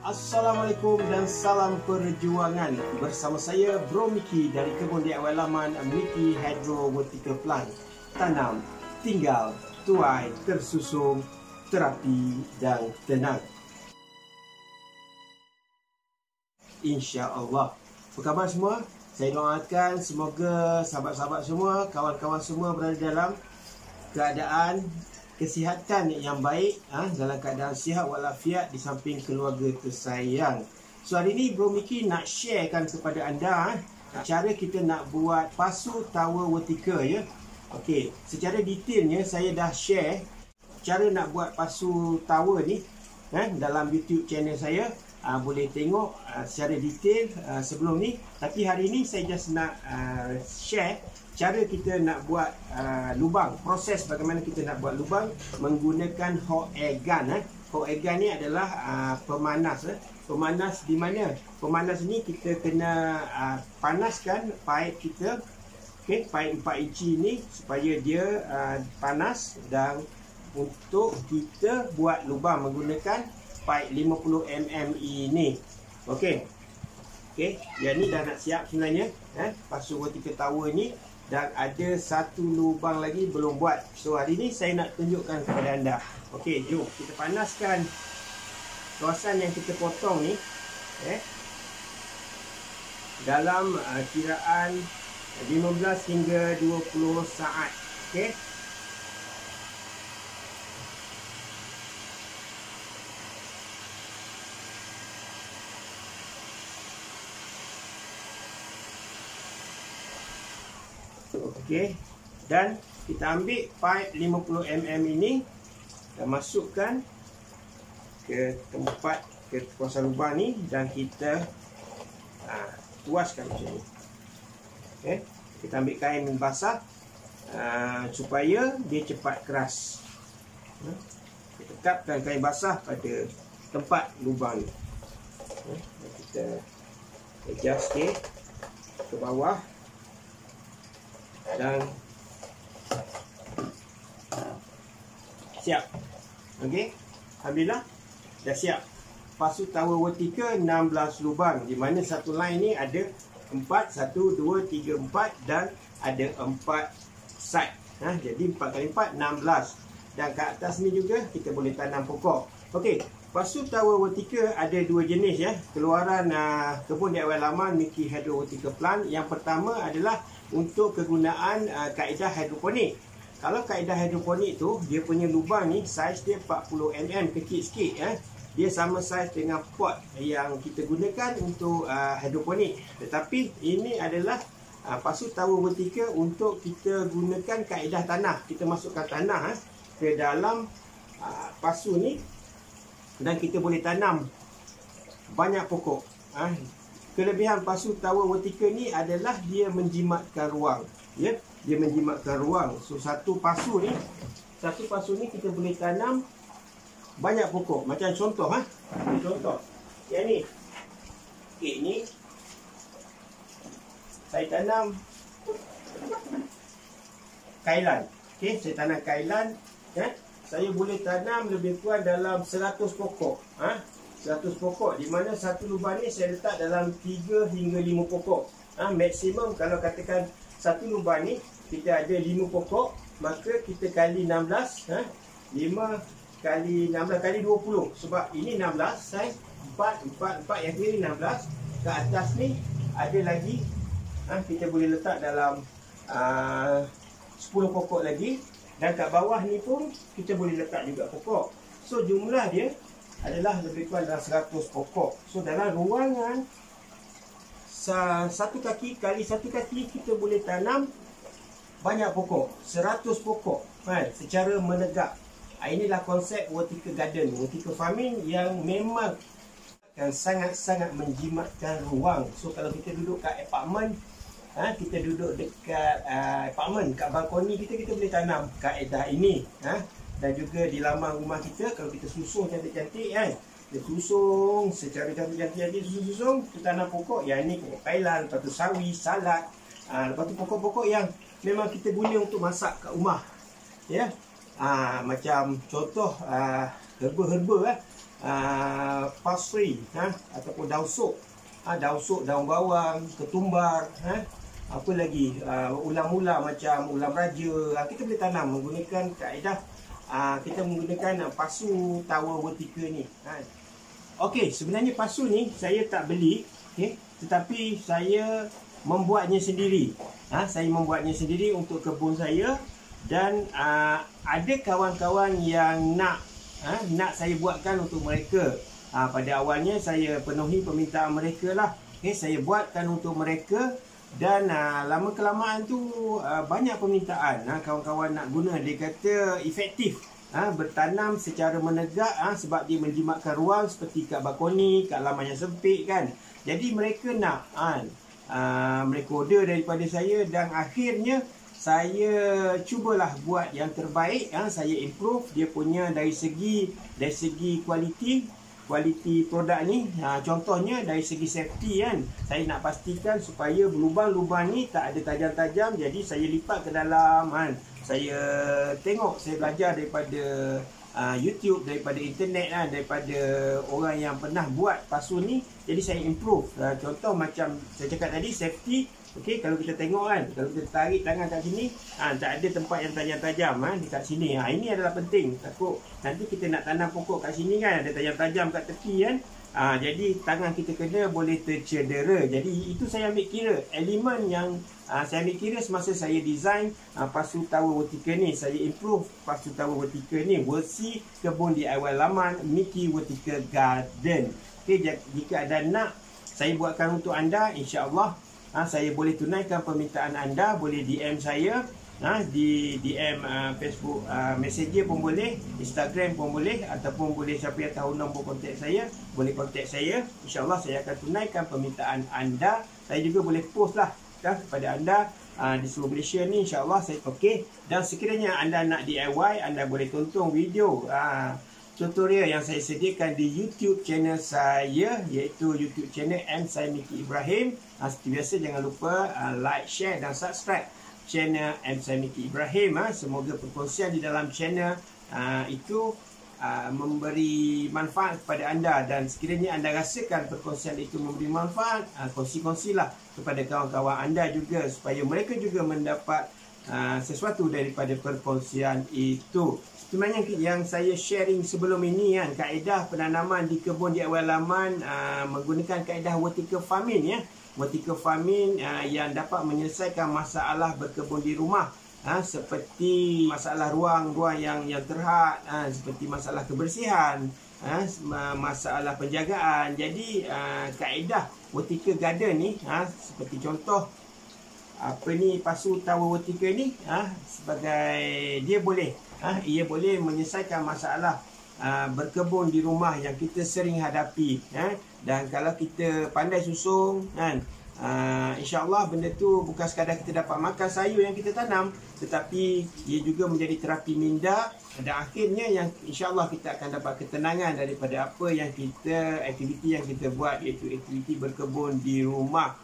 Assalamualaikum dan salam perjuangan. Bersama saya Bro Miki dari kebun DIY laman Miki Hydro Vertical Plant. Tanam, tinggal, tuai, tersusung, terapi dan tenang. InsyaAllah. Apa khabar semua? Saya doakan semoga sahabat-sahabat semua, kawan-kawan semua berada dalam keadaan kesihatan yang baik, dalam keadaan sihat walafiat di samping keluarga tersayang. So hari ini Bro Miki nak sharekan kepada anda cara kita nak buat pasu tower vertikal ya. Okey, secara detailnya saya dah share cara nak buat pasu tower ni dalam YouTube channel saya. Boleh tengok secara detail sebelum ni. Tapi hari ni saya just nak share cara kita nak buat lubang, proses bagaimana kita nak buat lubang menggunakan hot air gun. Hot air gun ni adalah pemanas. Pemanas di mana? Pemanas ni kita kena panaskan paip kita. Okey, paip 4 inci ni supaya dia panas, dan untuk kita buat lubang menggunakan paip 50 mm ini. Okey. Okey, yang ni dah nak siap sebenarnya, pasu vertical tower ni, dan ada satu lubang lagi belum buat. So hari ni saya nak tunjukkan kepada anda. Okey, jom kita panaskan kawasan yang kita potong ni dalam kiraan 15 hingga 20 saat. Okey. Okey, dan kita ambil paip 50 mm ini dan masukkan ke tempat, ke kawasan lubang ni, dan kita tuaskan macam ni. Okey, kita ambil kain basah supaya dia cepat keras. Kita tekapkan kain basah pada tempat lubang ni. Kita adjust sikit ke bawah. Dan siap. Okey, alhamdulillah dah siap. Pasu tower vertikal 16 lubang, di mana satu line ni ada 4, 1, 2, 3, 4 dan ada 4 side. Jadi 4 kali 4 16. Dan kat atas ni juga kita boleh tanam pokok. Okey, pasu tower vertikal ada dua jenis ya. Keluaran kebun DIY laman Miki Hydro Vertical Plant. Yang pertama adalah untuk kegunaan kaedah hidroponik. Kalau kaedah hidroponik tu, dia punya lubang ni saiz dia 40 mm, kecil sikit ya. Dia sama saiz dengan pot yang kita gunakan untuk hidroponik. Tetapi ini adalah pasu tower vertikal untuk kita gunakan kaedah tanah. Kita masukkan tanah ke dalam pasu ni, dan kita boleh tanam banyak pokok. Kelebihan pasu tower vertikal ni adalah dia menjimatkan ruang. Ya, dia menjimatkan ruang. So satu pasu ni kita boleh tanam banyak pokok. Macam contoh contoh yang ni. Okey, ni saya tanam kailan. Okey, saya tanam kailan saya boleh tanam lebih kurang dalam 100 pokok. 100 pokok, di mana satu lubang ni saya letak dalam 3 hingga 5 pokok. Maksimum kalau katakan satu lubang ni kita ada 5 pokok, maka kita kali 16, 5 kali 16 kali 20. Sebab ini 16 saiz 4 yang kiri 16. Ke atas ni ada lagi, kita boleh letak dalam 10 pokok lagi, dan kat bawah ni pun kita boleh letak juga pokok. So jumlah dia adalah lebih kurang dalam 100 pokok. So dalam ruangan satu kaki kali satu kaki kita boleh tanam banyak pokok, 100 pokok secara menegak. Inilah konsep vertical garden, vertical farming, yang memang akan sangat-sangat menjimatkan ruang. So kalau kita duduk kat apartmen, kita duduk dekat apartmen, kat balkoni kita boleh tanam kaedah ini. Dan juga di laman rumah kita, kalau kita susung cantik-cantik kita susung secara cantik-cantik, susung kita tanam pokok. Yang ni pokok kailan, lepas tu sawi, salad, lepas tu pokok-pokok yang memang kita guna untuk masak kat rumah ya. Macam contoh herba-herba parsley, ataupun daun sok, daun bawang, ketumbar, apa lagi, ulam-ulam macam ulam raja, kita boleh tanam menggunakan kaedah kita menggunakan pasu tower vertical ni. Okey, sebenarnya pasu ni saya tak beli, tetapi saya membuatnya sendiri. Saya membuatnya sendiri untuk kebun saya, dan ada kawan-kawan yang nak saya buatkan untuk mereka. Pada awalnya saya penuhi permintaan mereka lah. Saya buatkan untuk mereka, dan lama kelamaan tu banyak permintaan. Kawan-kawan nak guna, dia kata efektif. Bertanam secara menegak, sebab dia menjimatkan ruang seperti kat balkoni, kat laman yang sempit kan. Jadi mereka nak, mereka order daripada saya, dan akhirnya saya cubalah buat yang terbaik. Saya improve dia punya dari segi kualiti produk ni. Contohnya dari segi safety kan, saya nak pastikan supaya lubang-lubang ni tak ada tajam-tajam, jadi saya lipat ke dalam kan. Saya tengok, saya belajar daripada YouTube, daripada internet daripada orang yang pernah buat pasu ni, jadi saya improve. Contoh macam saya cakap tadi, safety. Okey, kalau kita tengok kan, kalau kita tarik tangan kat sini, tak ada tempat yang tajam-tajam dekat sini. Ini adalah penting. Takut nanti kita nak tanam pokok kat sini kan, ada tajam-tajam kat tepi kan. Jadi tangan kita kena boleh tercedera. Jadi itu saya ambil kira, elemen yang saya ambil kira semasa saya design pasu tower vertical ni. Saya improve pasu tower vertical ni versi kebun DIY laman Mickey Vertical Garden. Okey, jika ada nak saya buatkan untuk anda, insya-Allah saya boleh tunaikan permintaan anda. Boleh DM saya, di DM Facebook Messenger pun boleh, Instagram pun boleh, ataupun boleh siapa yang tahu nombor kontak saya, boleh kontak saya. InsyaAllah saya akan tunaikan permintaan anda. Saya juga boleh post lah kepada anda di seluruh Malaysia ni, insyaAllah saya okey. Dan sekiranya anda nak DIY, anda boleh tonton video tutorial yang saya sediakan di YouTube channel saya, iaitu YouTube channel Saya Mickey Ibrahim. Seperti biasa, jangan lupa like, share dan subscribe channel Saya Mickey Ibrahim. Semoga perkongsian di dalam channel itu memberi manfaat kepada anda, dan sekiranya anda rasakan perkongsian itu memberi manfaat, kongsi-kongsilah kepada kawan-kawan anda juga, supaya mereka juga mendapat sesuatu daripada perkongsian itu. Sebenarnya yang saya sharing sebelum ini kan, kaedah penanaman di kebun DIY laman menggunakan kaedah vertical farming vertical farming yang dapat menyelesaikan masalah berkebun di rumah, seperti masalah ruang-ruang yang terhad, seperti masalah kebersihan, masalah penjagaan. Jadi kaedah vertical garden ni, seperti contoh pasu tower vertical ni, sebagai dia boleh ia boleh menyelesaikan masalah berkebun di rumah yang kita sering hadapi. Dan kalau kita pandai susung kan, insya-Allah benda tu bukan sekadar kita dapat makan sayur yang kita tanam, tetapi ia juga menjadi terapi minda, dan akhirnya yang insya-Allah kita akan dapat ketenangan daripada apa yang aktiviti yang kita buat, iaitu aktiviti berkebun di rumah.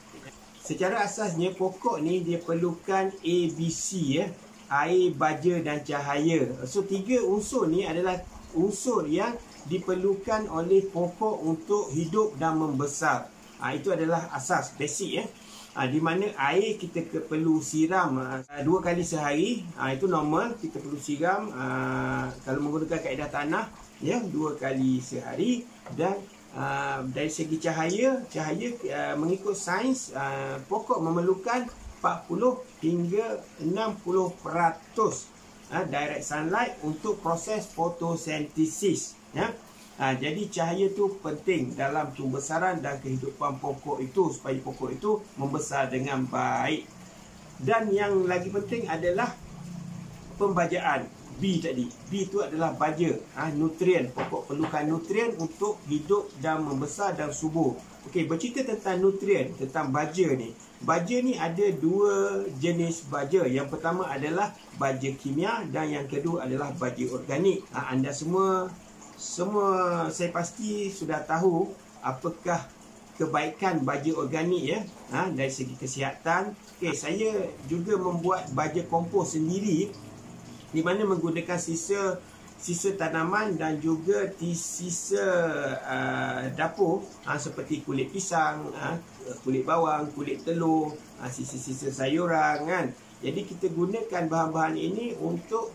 Secara asasnya pokok ni dia perlukan ABC, air, baja dan cahaya. So 3 unsur ni adalah unsur yang diperlukan oleh pokok untuk hidup dan membesar. Itu adalah asas, basic di mana air kita perlu siram 2 kali sehari. Itu normal, kita perlu siram kalau menggunakan kaedah tanah 2 kali sehari. Dan dari segi cahaya mengikut sains, pokok memerlukan 40 hingga 60% direct sunlight untuk proses fotosintesis. Jadi cahaya tu penting dalam pembesaran dan kehidupan pokok itu, supaya pokok itu membesar dengan baik. Dan yang lagi penting adalah pembajaan. B tadi, B itu adalah baja, nutrien. Pokok perlukan nutrien untuk hidup dan membesar dan subur. Okey, bercerita tentang nutrien, tentang baja ni. Baja ni ada 2 jenis baja. Yang pertama adalah baja kimia, dan yang kedua adalah baja organik. Anda semua saya pasti sudah tahu apakah kebaikan baja organik dari segi kesihatan. Okey, saya juga membuat baja kompos sendiri, di mana menggunakan sisa sisa tanaman dan juga sisa dapur, seperti kulit pisang, kulit bawang, kulit telur, sisa-sisa sayuran kan. Jadi kita gunakan bahan-bahan ini untuk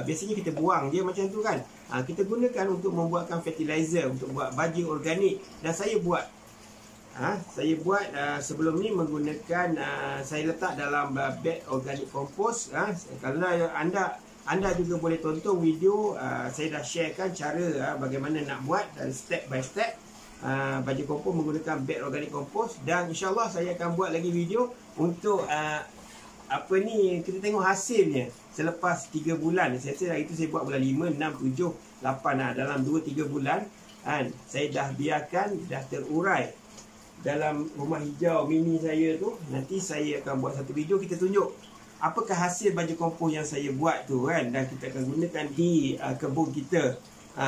biasanya kita buang je macam tu kan. Kita gunakan untuk membuatkan fertilizer, untuk buat baju organik. Dan saya buat sebelum ni menggunakan saya letak dalam beg organic compost. Kalau anda juga boleh tonton video, saya dah sharekan cara bagaimana nak buat dan step by step baju kompos menggunakan beg organic compost. Dan insyaAllah saya akan buat lagi video untuk kita tengok hasilnya selepas 3 bulan. Saya rasa itu saya buat bulan 5, 6, 7, 8 dalam 2-3 bulan kan, saya dah biarkan dah terurai dalam rumah hijau mini saya tu. Nanti saya akan buat satu video, kita tunjuk apakah hasil baju kompos yang saya buat tu kan, dan kita akan gunakan di kebun kita.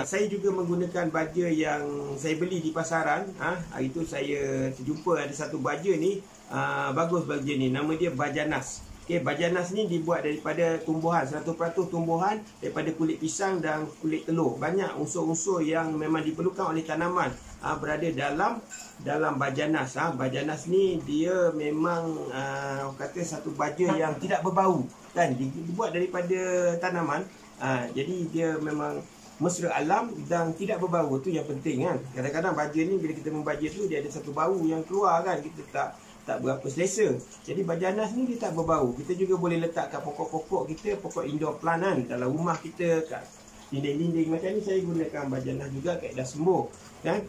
Saya juga menggunakan baja yang saya beli di pasaran. Hari tu saya terjumpa ada satu baja ni, bagus baja ni, nama dia Bajanas. Bajanas ni dibuat daripada tumbuhan, 100% tumbuhan, daripada kulit pisang dan kulit telur. Banyak unsur-unsur yang memang diperlukan oleh tanaman berada dalam Bajanas. Bajanas ni dia memang kata satu baja yang tidak berbau kan, dibuat daripada tanaman. Jadi dia memang mesra alam dan tidak berbau. Tu yang penting kan. Kadang-kadang baja ni bila kita membaja tu dia ada satu bau yang keluar kan, kita tak berapa selesa. Jadi Bajanas ni dia tak berbau. Kita juga boleh letak kat pokok-pokok kita, pokok indoor plant kan, dalam rumah kita, kat dinding-dinding macam ni. Saya gunakan Bajanas juga, kaedah sembuh kan.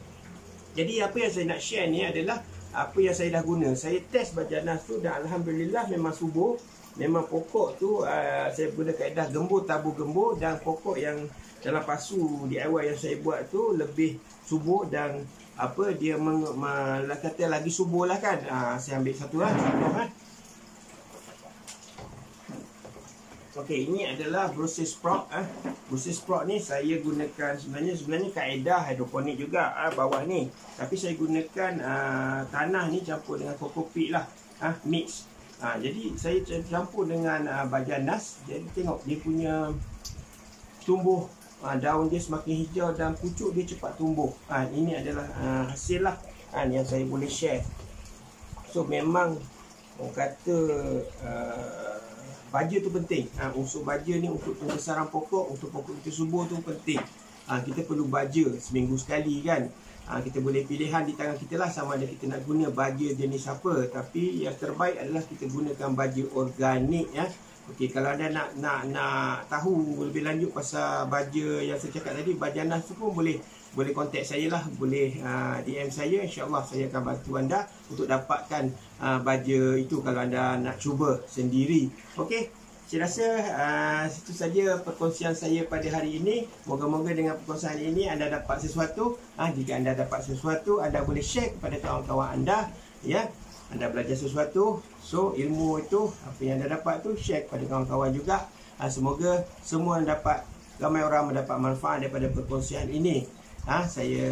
Jadi apa yang saya nak share ni adalah apa yang saya dah guna. Saya test Bajanas tu dan alhamdulillah memang subur. Memang pokok tu saya guna kaedah gembur tabur gembur, dan pokok yang dalam pasu DIY yang saya buat tu lebih subur dan dia kata lagi subur lah kan. Saya ambil satu lah contoh. Okey, ini adalah Brussels sprout. Brussels sprout ni saya gunakan sebenarnya kaedah hidroponik juga bawah ni. Tapi saya gunakan tanah ni campur dengan kokopit lah, mix. Jadi saya campur dengan Bajanas. Jadi tengok dia punya tumbuh, daun dia semakin hijau dan pucuk dia cepat tumbuh. Ini adalah hasil lah yang saya boleh share. So memang orang kata baja tu penting. Unsur baja ni untuk pembesaran pokok, untuk pokok kita subur tu penting. Kita perlu baja seminggu sekali kan. Kita boleh pilihan di tangan kita lah, sama ada kita nak guna baja jenis apa. Tapi yang terbaik adalah kita gunakan baja organik ya. Okey, kalau anda nak tahu lebih lanjut pasal baja yang saya cakap tadi, Bajanas tu pun boleh kontak saya lah, boleh DM saya, insya-Allah saya akan bantu anda untuk dapatkan baja itu kalau anda nak cuba sendiri. Okey, saya rasa itu saja perkongsian saya pada hari ini. Moga-moga dengan perkongsian ini anda dapat sesuatu. Jika anda dapat sesuatu, anda boleh share kepada kawan-kawan anda ya. Anda belajar sesuatu, so ilmu itu apa yang anda dapat tu share kepada kawan-kawan juga. Semoga semua ramai orang mendapat manfaat daripada perkongsian ini. Saya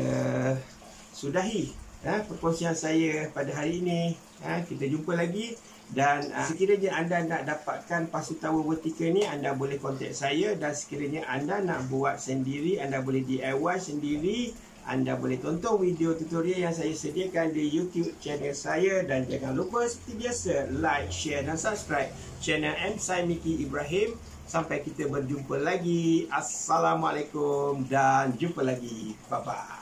sudahi perkongsian saya pada hari ini. Kita jumpa lagi. Dan sekiranya anda nak dapatkan pasu tower vertikal ni, anda boleh kontak saya. Dan sekiranya anda nak buat sendiri, anda boleh DIY sendiri. Anda boleh tonton video tutorial yang saya sediakan di YouTube channel saya. Dan jangan lupa seperti biasa, like, share dan subscribe channel M.Sai Miki Ibrahim. Sampai kita berjumpa lagi. Assalamualaikum dan jumpa lagi. Bye-bye.